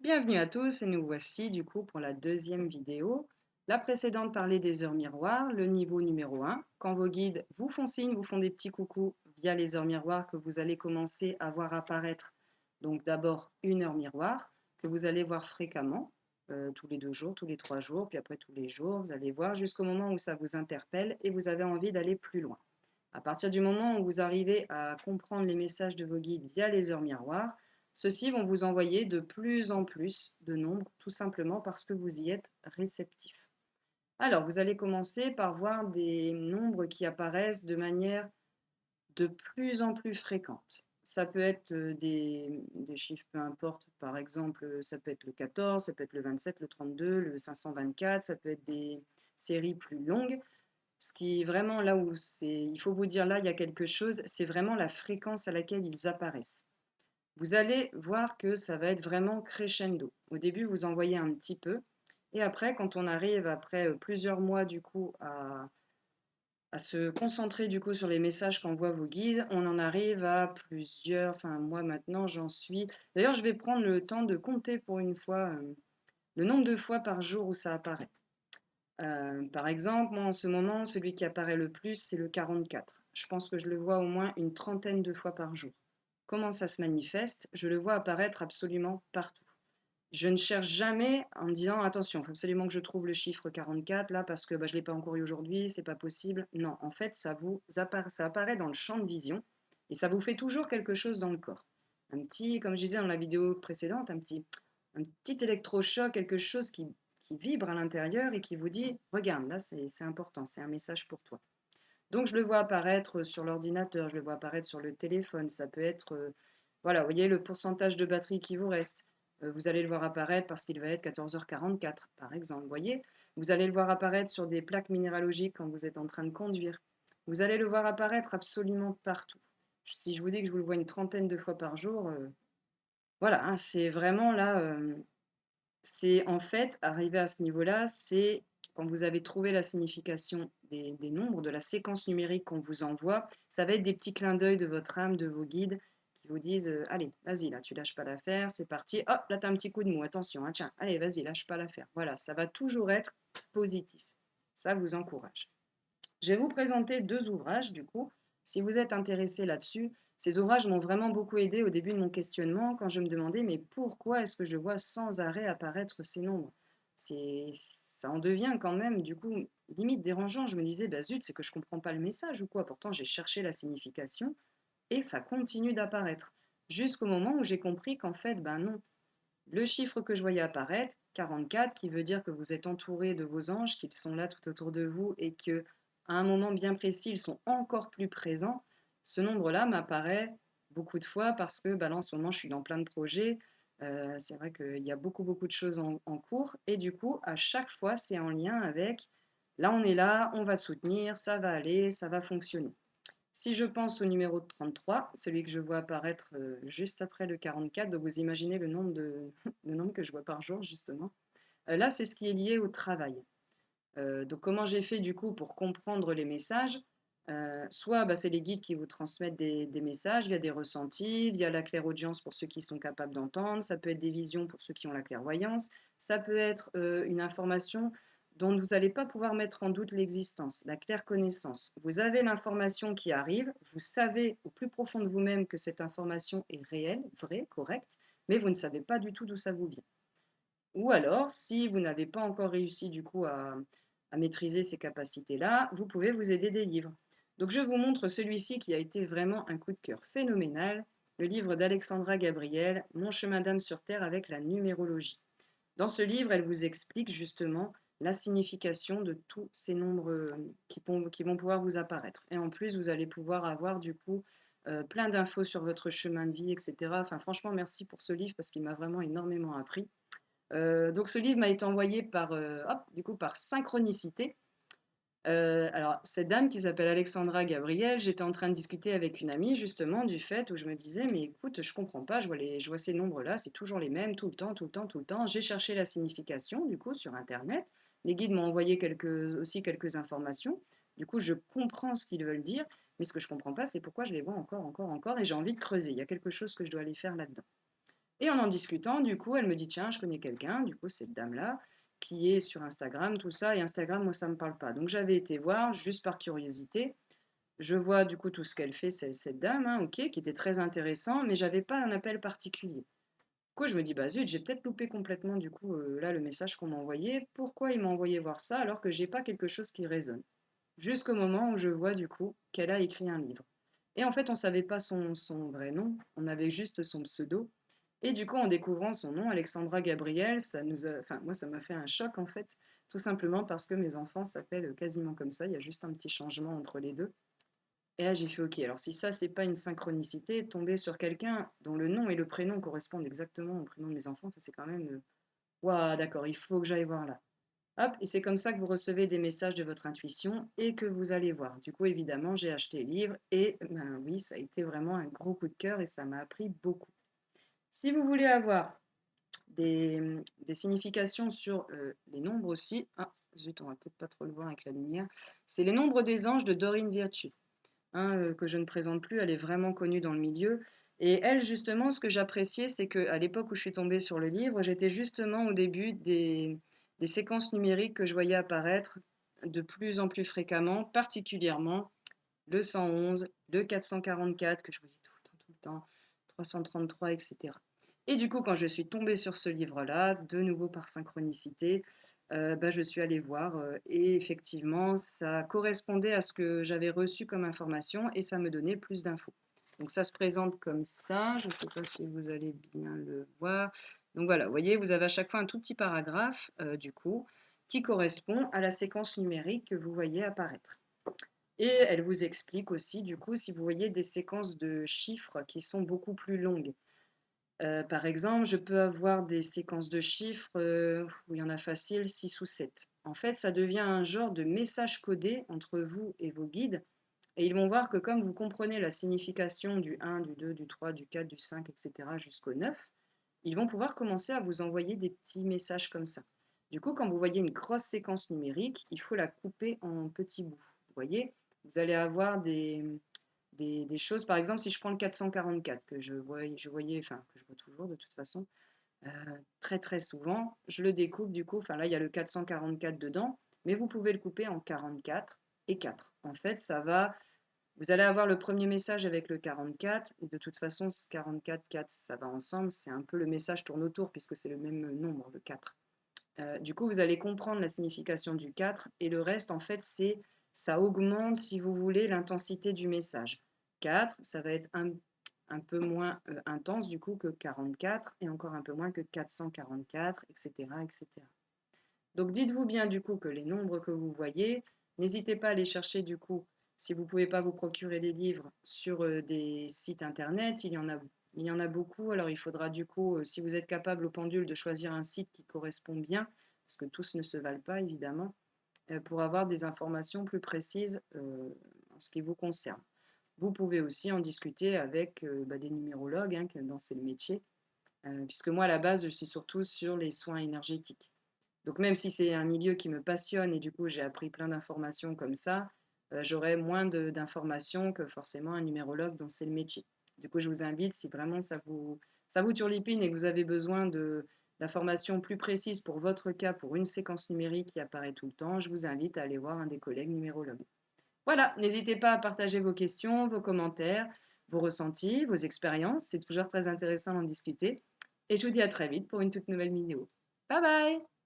Bienvenue à tous et nous voici du coup pour la deuxième vidéo. La précédente parlait des heures miroirs, le niveau numéro un. Quand vos guides vous font signe, vous font des petits coucous via les heures miroirs que vous allez commencer à voir apparaître. Donc d'abord une heure miroir que vous allez voir fréquemment, tous les 2 jours, tous les 3 jours, puis après tous les jours, vous allez voir jusqu'au moment où ça vous interpelle et vous avez envie d'aller plus loin. À partir du moment où vous arrivez à comprendre les messages de vos guides via les heures miroirs, ceux-ci vont vous envoyer de plus en plus de nombres, tout simplement parce que vous y êtes réceptif. Alors, vous allez commencer par voir des nombres qui apparaissent de manière de plus en plus fréquente. Ça peut être des chiffres, peu importe, par exemple, ça peut être le 14, ça peut être le 27, le 32, le 524, ça peut être des séries plus longues. Ce qui est vraiment là où il faut vous dire là, il y a quelque chose, c'est vraiment la fréquence à laquelle ils apparaissent. Vous allez voir que ça va être vraiment crescendo. Au début, vous en voyez un petit peu, et après, quand on arrive après plusieurs mois du coup à se concentrer du coup sur les messages qu'envoient vos guides, on en arrive à plusieurs, enfin moi maintenant j'en suis. D'ailleurs, je vais prendre le temps de compter pour une fois le nombre de fois par jour où ça apparaît. Par exemple, moi en ce moment, celui qui apparaît le plus, c'est le 44. Je pense que je le vois au moins une trentaine de fois par jour. Comment ça se manifeste? Je le vois apparaître absolument partout. Je ne cherche jamais en me disant attention, il faut absolument que je trouve le chiffre 44 là parce que bah, je ne l'ai pas encore eu aujourd'hui, c'est pas possible. Non, en fait, ça apparaît dans le champ de vision et ça vous fait toujours quelque chose dans le corps. Un petit, comme je disais dans la vidéo précédente, un petit électrochoc, quelque chose qui vibre à l'intérieur et qui vous dit regarde, là c'est important, c'est un message pour toi. Donc je le vois apparaître sur l'ordinateur, je le vois apparaître sur le téléphone, ça peut être, voilà, vous voyez le pourcentage de batterie qui vous reste. Vous allez le voir apparaître parce qu'il va être 14h44, par exemple, vous voyez. Vous allez le voir apparaître sur des plaques minéralogiques quand vous êtes en train de conduire. Vous allez le voir apparaître absolument partout. Si je vous dis que je vous le vois une trentaine de fois par jour, voilà, hein, c'est vraiment là, c'est en fait, arrivé à ce niveau-là, c'est quand vous avez trouvé la signification des nombres, de la séquence numérique qu'on vous envoie, ça va être des petits clins d'œil de votre âme, de vos guides, qui vous disent allez, vas-y, là, tu lâches pas l'affaire, c'est parti. Hop, là, tu as un petit coup de mou, attention, hein, tiens, allez, vas-y, lâche pas l'affaire. Voilà, ça va toujours être positif. Ça vous encourage. Je vais vous présenter 2 ouvrages, du coup. Si vous êtes intéressé là-dessus, ces ouvrages m'ont vraiment beaucoup aidé au début de mon questionnement quand je me demandais mais pourquoi est-ce que je vois sans arrêt apparaître ces nombres? Ça en devient quand même, du coup, limite dérangeant. Je me disais, bah zut, c'est que je comprends pas le message ou quoi? Pourtant, j'ai cherché la signification et ça continue d'apparaître. Jusqu'au moment où j'ai compris qu'en fait, ben non. Le chiffre que je voyais apparaître, 44, qui veut dire que vous êtes entouré de vos anges, qu'ils sont là tout autour de vous et que à un moment bien précis, ils sont encore plus présents. Ce nombre-là m'apparaît beaucoup de fois parce que bah, là, en ce moment, je suis dans plein de projets. C'est vrai qu'il y a beaucoup, beaucoup de choses en cours. Et du coup, à chaque fois, c'est en lien avec, là, on est là, on va soutenir, ça va aller, ça va fonctionner. Si je pense au numéro 33, celui que je vois apparaître juste après le 44, donc vous imaginez le nombre, le nombre que je vois par jour, justement. Là, c'est ce qui est lié au travail. Donc, comment j'ai fait du coup pour comprendre les messages? Soit bah, c'est les guides qui vous transmettent des messages via des ressentis, via la clairaudience pour ceux qui sont capables d'entendre, ça peut être des visions pour ceux qui ont la clairvoyance, ça peut être une information dont vous n'allez pas pouvoir mettre en doute l'existence, la claire connaissance. Vous avez l'information qui arrive, vous savez au plus profond de vous-même que cette information est réelle, vraie, correcte, mais vous ne savez pas du tout d'où ça vous vient. Ou alors, si vous n'avez pas encore réussi du coup à maîtriser ces capacités-là, vous pouvez vous aider des livres. Donc je vous montre celui-ci qui a été vraiment un coup de cœur phénoménal, le livre d'Alexandra Gabriel, Mon chemin d'âme sur Terre avec la numérologie. Dans ce livre, elle vous explique justement la signification de tous ces nombres qui vont pouvoir vous apparaître. Et en plus, vous allez pouvoir avoir du coup plein d'infos sur votre chemin de vie, etc. Enfin, franchement, merci pour ce livre parce qu'il m'a vraiment énormément appris. Donc ce livre m'a été envoyé par, hop, du coup, par synchronicité. Alors cette dame qui s'appelle Alexandra Gabriel, j'étais en train de discuter avec une amie justement du fait où je me disais: «Mais écoute, je comprends pas, je vois ces nombres-là, c'est toujours les mêmes tout le temps, tout le temps, tout le temps». J'ai cherché la signification du coup sur internet. Les guides m'ont envoyé quelques informations. Du coup, je comprends ce qu'ils veulent dire, mais ce que je comprends pas, c'est pourquoi je les vois encore, encore, encore et j'ai envie de creuser. Il y a quelque chose que je dois aller faire là-dedans. Et en discutant, du coup, elle me dit, tiens, je connais quelqu'un, du coup, cette dame-là, qui est sur Instagram, tout ça, et Instagram, moi, ça me parle pas. Donc j'avais été voir, juste par curiosité. Je vois du coup tout ce qu'elle fait, cette dame, hein, ok, qui était très intéressant, mais j'avais pas un appel particulier. Du coup, je me dis, bah zut, j'ai peut-être loupé complètement du coup là le message qu'on m'a envoyé. Pourquoi il m'a envoyé voir ça alors que j'ai pas quelque chose qui résonne? Jusqu'au moment où je vois du coup qu'elle a écrit un livre. Et en fait, on savait pas son vrai nom, on avait juste son pseudo. Et du coup, en découvrant son nom, Alexandra Gabriel, enfin, moi, ça m'a fait un choc en fait, tout simplement parce que mes enfants s'appellent quasiment comme ça. Il y a juste un petit changement entre les deux. Et là, j'ai fait OK. Alors, si ça, c'est pas une synchronicité, tomber sur quelqu'un dont le nom et le prénom correspondent exactement au prénom de mes enfants, c'est quand même. Waouh, d'accord, il faut que j'aille voir là. Hop, et c'est comme ça que vous recevez des messages de votre intuition et que vous allez voir. Du coup, évidemment, j'ai acheté le livre et ben oui, ça a été vraiment un gros coup de cœur et ça m'a appris beaucoup. Si vous voulez avoir des significations sur les nombres aussi, ah, zut, on va peut-être pas trop le voir avec la lumière, c'est les nombres des anges de Doreen Virtue, hein, que je ne présente plus, elle est vraiment connue dans le milieu. Et elle, justement, ce que j'appréciais, c'est qu'à l'époque où je suis tombée sur le livre, j'étais justement au début des séquences numériques que je voyais apparaître de plus en plus fréquemment, particulièrement le 111, le 444, que je voyais tout le temps, 333, etc. Et du coup, quand je suis tombée sur ce livre-là, de nouveau par synchronicité, bah, je suis allée voir et effectivement, ça correspondait à ce que j'avais reçu comme information et ça me donnait plus d'infos. Donc ça se présente comme ça, je ne sais pas si vous allez bien le voir. Donc voilà, vous voyez, vous avez à chaque fois un tout petit paragraphe, du coup, qui correspond à la séquence numérique que vous voyez apparaître. Et elle vous explique aussi, du coup, si vous voyez des séquences de chiffres qui sont beaucoup plus longues. Par exemple, je peux avoir des séquences de chiffres où il y en a facile 6 ou 7. En fait, ça devient un genre de message codé entre vous et vos guides. Et ils vont voir que comme vous comprenez la signification du 1, du 2, du 3, du 4, du 5, etc. jusqu'au 9, ils vont pouvoir commencer à vous envoyer des petits messages comme ça. Du coup, quand vous voyez une grosse séquence numérique, il faut la couper en petits bouts. Vous voyez, vous allez avoir des choses, par exemple, si je prends le 444, que je voyais, enfin, que je vois toujours de toute façon, euh, très très souvent, je le découpe du coup, enfin là, il y a le 444 dedans, mais vous pouvez le couper en 44 et 4. En fait, vous allez avoir le premier message avec le 44, et de toute façon, ce 44, 4, ça va ensemble, c'est un peu le message tourne autour, puisque c'est le même nombre, le 4. Du coup, vous allez comprendre la signification du 4 et le reste, en fait, ça augmente, si vous voulez, l'intensité du message. 4, ça va être un peu moins intense du coup que 44 et encore un peu moins que 444, etc., etc. Donc dites-vous bien du coup que les nombres que vous voyez, n'hésitez pas à les chercher du coup, si vous ne pouvez pas vous procurer les livres sur des sites internet, il y en a beaucoup. Alors il faudra du coup, si vous êtes capable au pendule, de choisir un site qui correspond bien, parce que tous ne se valent pas évidemment, pour avoir des informations plus précises en ce qui vous concerne. Vous pouvez aussi en discuter avec bah, des numérologues, hein, dans c'est le métier, puisque moi à la base je suis surtout sur les soins énergétiques. Donc même si c'est un milieu qui me passionne et du coup j'ai appris plein d'informations comme ça, j'aurai moins d'informations que forcément un numérologue dont c'est le métier. Du coup, je vous invite, si vraiment ça vous turlupine et que vous avez besoin d'informations plus précises pour votre cas, pour une séquence numérique qui apparaît tout le temps, je vous invite à aller voir un des collègues numérologues. Voilà, n'hésitez pas à partager vos questions, vos commentaires, vos ressentis, vos expériences, c'est toujours très intéressant d'en discuter. Et je vous dis à très vite pour une toute nouvelle vidéo. Bye bye!